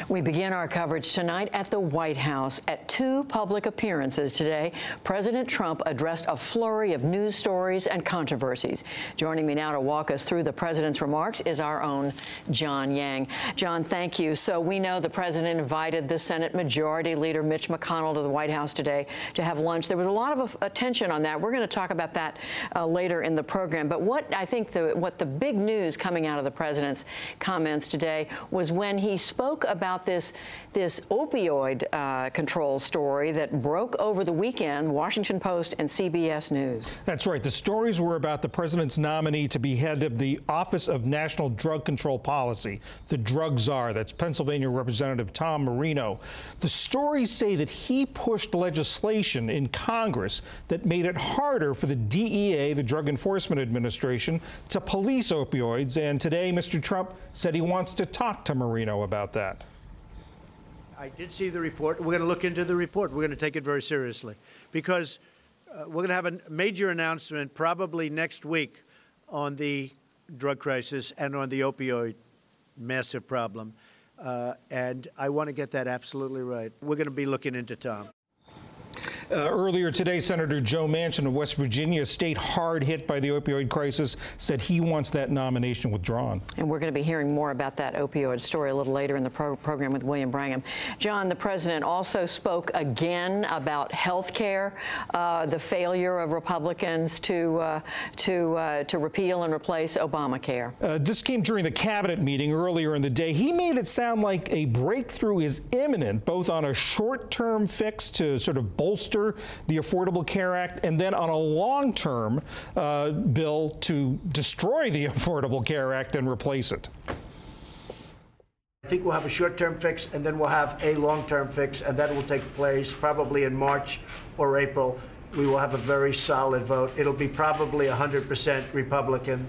We begin our coverage tonight at the White House. At two public appearances today, President Trump addressed a flurry of news stories and controversies. Joining me now to walk us through the president's remarks is our own John Yang. John, thank you. So we know the president invited the Senate Majority Leader Mitch McConnell to the White House today to have lunch. There was a lot of attention on that. We're going to talk about that later in the program. But what I think what the big news coming out of the president's comments today was when he spoke about this opioid control story that broke over the weekend, Washington Post and CBS News. That's right. The stories were about the president's nominee to be head of the Office of National Drug Control Policy, the drug czar. That's Pennsylvania Representative Tom Marino. The stories say that he pushed legislation in Congress that made it harder for the DEA, the Drug Enforcement Administration, to police opioids. And today, Mr. Trump said he wants to talk to Marino about that. I did see the report. We're going to look into the report. We're going to take it very seriously because we're going to have a major announcement probably next week on the drug crisis and on the opioid massive problem. And I want to get that absolutely right. We're going to be looking into Tom. Earlier today, Senator Joe Manchin of West Virginia, a state hard hit by the opioid crisis, said he wants that nomination withdrawn. And we're going to be hearing more about that opioid story a little later in the program with William Brangham. John, the president also spoke again about health care, the failure of Republicans to repeal and replace Obamacare. This came during the cabinet meeting earlier in the day. He made it sound like a breakthrough is imminent, both on a short-term fix to sort of bolster the Affordable Care Act, and then on a long-term bill to destroy the Affordable Care Act and replace it. I think we'll have a short-term fix, and then we'll have a long-term fix, and that will take place probably in March or April. We will have a very solid vote. It'll be probably 100% Republican,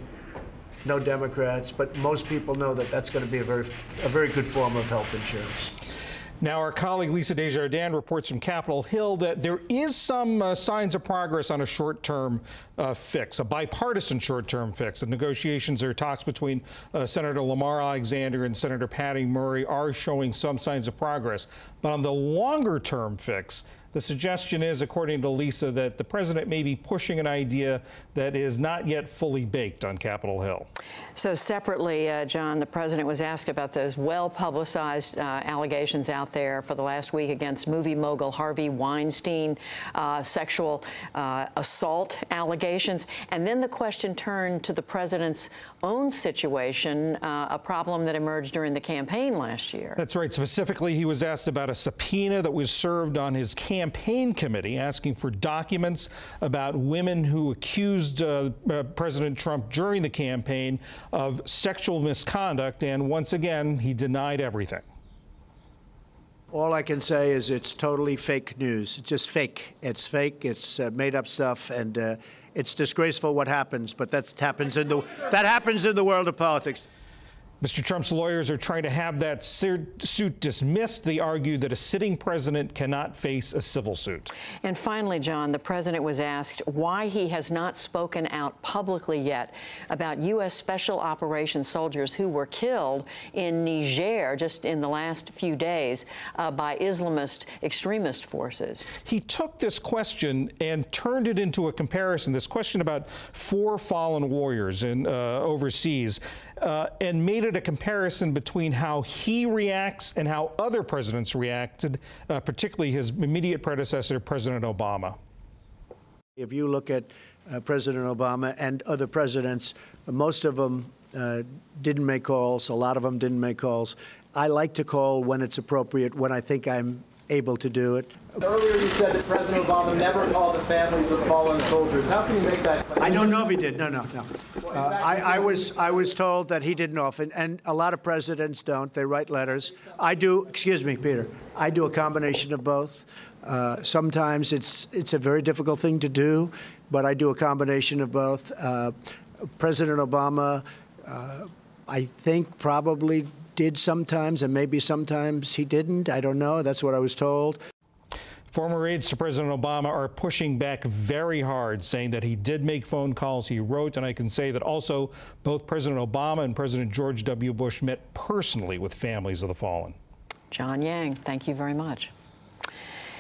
no Democrats, but most people know that that's going to be a very good form of health insurance. Now, our colleague Lisa Desjardins reports from Capitol Hill that there is some signs of progress on a short-term fix, a bipartisan short-term fix. The negotiations or talks between Senator Lamar Alexander and Senator Patty Murray are showing some signs of progress. But on the longer-term fix, the suggestion is, according to Lisa, that the president may be pushing an idea that is not yet fully baked on Capitol Hill. So separately, John, the president was asked about those well-publicized allegations out there for the last week against movie mogul Harvey Weinstein, sexual assault allegations. And then the question turned to the president's own situation, a problem that emerged during the campaign last year. That's right. Specifically, he was asked about a subpoena that was served on his campaign committee asking for documents about women who accused President Trump during the campaign of sexual misconduct. And once again, he denied everything. All I can say is it's totally fake news. It's just fake. It's fake. It's made up stuff, and it's disgraceful what happens. But that happens in the world of politics. Mr. Trump's lawyers are trying to have that suit dismissed. They argue that a sitting president cannot face a civil suit. And finally, John, the president was asked why he has not spoken out publicly yet about U.S. Special Operations soldiers who were killed in Niger just in the last few days by Islamist extremist forces. He took this question and turned it into a comparison, this question about 4 fallen warriors overseas, and made it a comparison between how he reacts and how other presidents reacted, particularly his immediate predecessor, President Obama. If you look at President Obama and other presidents, most of them didn't make calls. A lot of them didn't make calls. I like to call when it's appropriate, when I think I'm able to do it. Earlier you said that President Obama never called the families of fallen soldiers. How can you make that claim? I don't know if he did. No. I was told that he didn't often, and a lot of presidents don't. They write letters. I do. Excuse me, Peter. I do a combination of both. Sometimes it's a very difficult thing to do, but I do a combination of both. President Obama, I think, probably did sometimes, and maybe sometimes he didn't. I don't know. That's what I was told. Former aides to President Obama are pushing back very hard, saying that he did make phone calls, he wrote, and I can say that also both President Obama and President George W. Bush met personally with families of the fallen. John Yang, thank you very much.